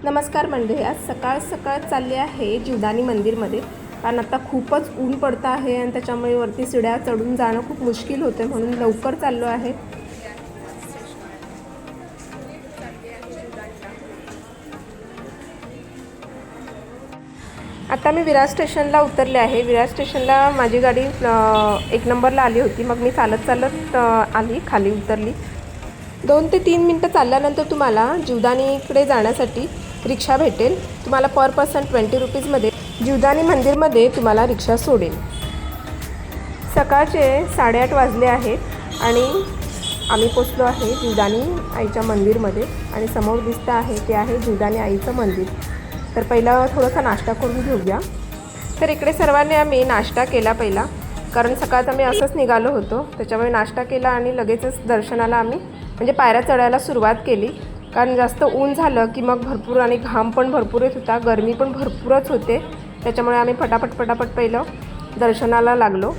नमस्कार मंडळी, आज सकाळ सकाळ चालली आहे जीवदानी मंदिरमध्ये. कारण आता खूपच ऊन पडतं आहे आणि त्याच्यामुळे वरती सीड्या चढून जाणं खूप मुश्किल होतं, म्हणून लवकर चाललो आहे. आता मी विरार स्टेशनला उतरले आहे. विरार स्टेशनला माझी गाडी 1 नंबरला आली होती. मग मी चालत आली, खाली उतरली. 2 ते 3 मिनटं चालल्यानंतर तुम्हाला जीवदानीकडे जाण्यासाठी रिक्षा भेटेल. तुम्हाला पर पर्सन 20 रुपीजमध्ये जीवदानी मंदिरमध्ये तुम्हाला रिक्षा सोडेल. सकाळचे 8:30 वाजले आहेत आणि आम्ही पोचलो आहे जीवदानी आईच्या मंदिरमध्ये. आणि समोर दिसतं आहे ते आहे जीवदानी आईचं मंदिर. तर पहिला थोडासा नाश्ता करून घेऊया. तर इकडे सर्वांनी आम्ही नाश्ता केला पहिला, कारण सकाळचा मी असंच निघालो होतो. त्याच्यामुळे नाश्ता केला आणि लगेचच दर्शनाला आम्ही म्हणजे पायऱ्या चढायला सुरुवात केली. कारण जास्त ऊन झालं की मग भरपूर आणि घाम पण भरपूर येत होता, गरमी पण भरपूरच होते. त्याच्यामुळे आम्ही पटापट पहिलं दर्शनाला लागलो.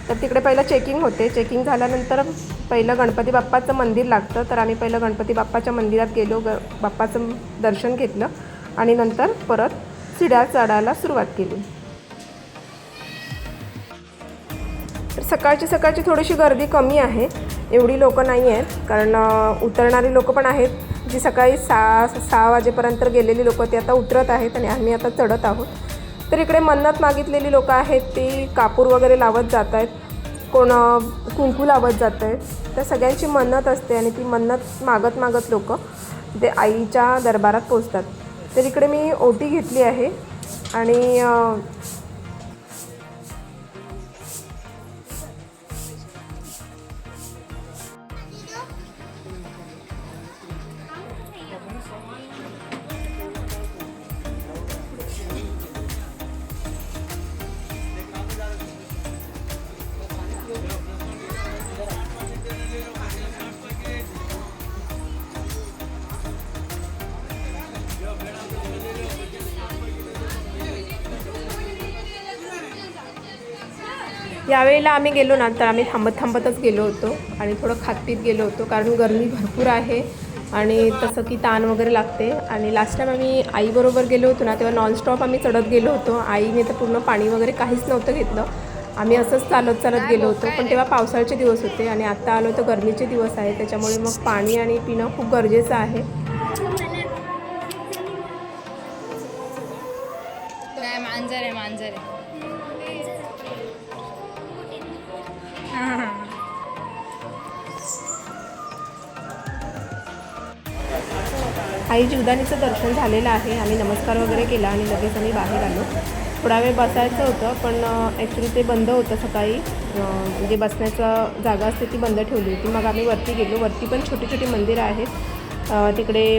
तर तिकडे पहिलं चेकिंग होते. चेकिंग झाल्यानंतर पहिलं गणपती बाप्पाचं मंदिर लागतं. तर आम्ही पहिलं गणपती बाप्पाच्या मंदिरात गेलो, बाप्पाचं दर्शन घेतलं आणि नंतर परत सीड्या चढायला सुरुवात केली. तर सकाळची थोडीशी गर्दी कमी आहे, एवढी लोकं नाही आहेत. कारण उतरणारी लोकं पण आहेत, जी सकाळी 6 वाजेपर्यंत गेलेली लोकं ती आता उतरत आहेत आणि आम्ही आता चढत आहोत. तर इकडे मन्नत मागितलेली लोकं आहेत ती कापूर वगैरे लावत जात आहेत, कोण कुंकू लावत जात आहेत. तर सगळ्यांची मन्नत असते आणि ती मन्नत मागत लोकं ते आईच्या दरबारात पोचतात. तर इकडे मी ओटी घेतली आहे आणि यावेळेला आम्ही गेलो ना, तर आम्ही थांबतच गेलो होतो आणि थोडं खात-पीत गेलो होतो, कारण गरमी भरपूर आहे आणि तसं की ताण वगैरे लागते. आणि लास्ट टाईम आम्ही आईबरोबर गेलो होतो ना, तेव्हा नॉनस्टॉप आम्ही चढत गेलो होतो. आईने तर पूर्ण पाणी वगैरे काहीच नव्हतं घेतलं. आम्ही असंच चालत गेलो होतो. पण तेव्हा पावसाळ्याचे दिवस होते आणि आता आलो तर गरमीचे दिवस आहे. त्याच्यामुळे मग पाणी आणि पिणं खूप गरजेचं आहे. मांजर आहे. आई जीवदानीचं दर्शन झालेलं आहे. आम्ही नमस्कार वगैरे केला आणि लगेच आम्ही बाहेर आलो. थोडा वेळ बसायचं होतं, पण ॲक्च्युली ते बंद होतं सकाळी. म्हणजे बसण्याचं जागा असते ती बंद ठेवली होती. मग आम्ही वरती गेलो. वरती पण छोटी मंदिरं आहेत. तिकडे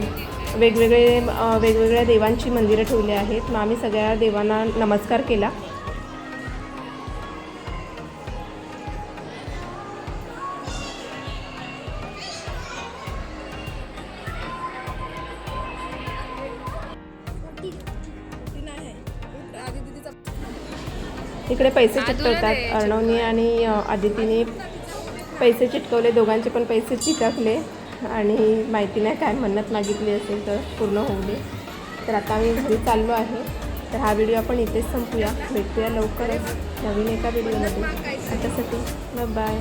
वेगवेगळ्या देवांची मंदिरं ठेवली आहेत. मग आम्ही सगळ्या देवांना नमस्कार केला. इकडे पैसे चिटकवतात. अर्णवने आणि आदितीने पैसे चिटकवले, दोघांचे पण पैसे चिटकले आणि माहिती नाही काय मन्नत मागितली असेल तर पूर्ण होऊ दे. तर आता आम्ही घरी चाललो आहे. तर हा व्हिडिओ आपण इथेच संपूया. भेटूया लवकरच नवीन एका व्हिडिओमध्ये. आतासाठी बाय.